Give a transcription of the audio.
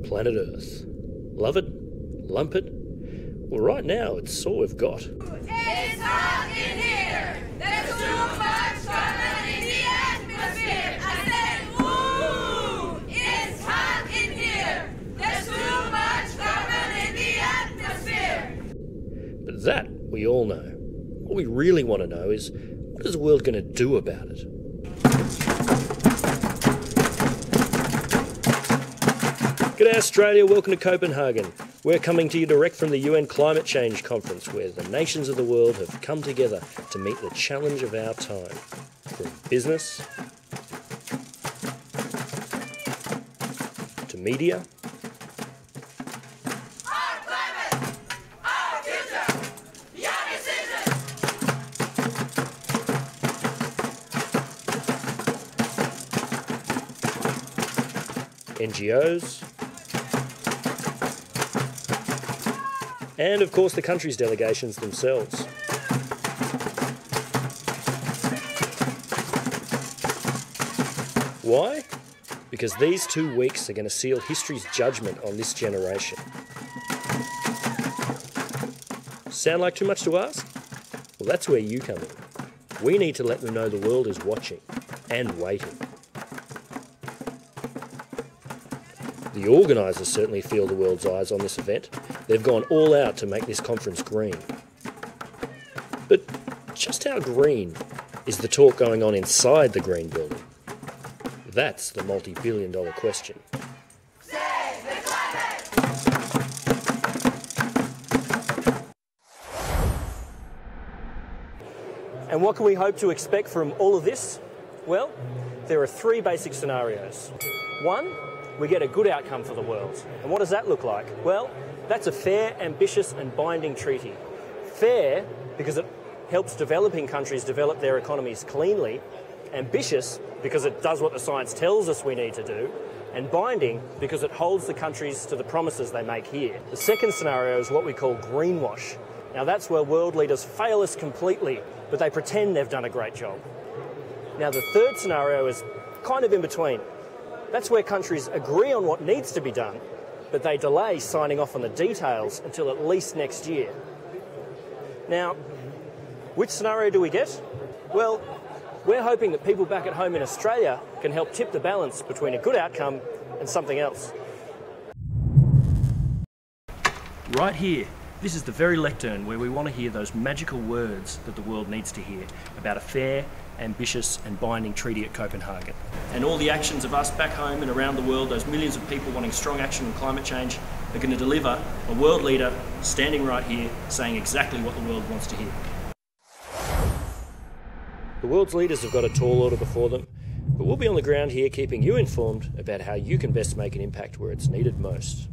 Planet Earth. Love it? Lump it? Well, right now, it's all we've got. It's hot in here! There's too much carbon in the atmosphere! I said, ooh! It's hot in here! There's too much carbon in the atmosphere! But that, we all know. What we really want to know is, what is the world going to do about it? G'day Australia, welcome to Copenhagen. We're coming to you direct from the UN Climate Change Conference, where the nations of the world have come together to meet the challenge of our time. From business, to media, Our climate! Our future! Your decision! NGOs, and of course the countries' delegations themselves. Why? Because these 2 weeks are going to seal history's judgment on this generation. Sound like too much to ask? Well, that's where you come in. We need to let them know the world is watching and waiting. The organisers certainly feel the world's eyes on this event. They've gone all out to make this conference green. But just how green is the talk going on inside the Green Building? That's the multi-billion-dollar question. Save the climate! And what can we hope to expect from all of this? Well, there are 3 basic scenarios. 1, we get a good outcome for the world. And what does that look like? Well, that's a fair, ambitious and binding treaty. Fair because it helps developing countries develop their economies cleanly. Ambitious because it does what the science tells us we need to do. And binding because it holds the countries to the promises they make here. The second scenario is what we call greenwash. Now that's where world leaders fail us completely, but they pretend they've done a great job. Now the third scenario is kind of in between. That's where countries agree on what needs to be done, but they delay signing off on the details until at least next year. Now, which scenario do we get? Well, we're hoping that people back at home in Australia can help tip the balance between a good outcome and something else. Right here, this is the very lectern where we want to hear those magical words that the world needs to hear about a fair, ambitious and binding treaty at Copenhagen. And all the actions of us back home and around the world, those millions of people wanting strong action on climate change, are going to deliver a world leader standing right here saying exactly what the world wants to hear. The world's leaders have got a tall order before them, but we'll be on the ground here keeping you informed about how you can best make an impact where it's needed most.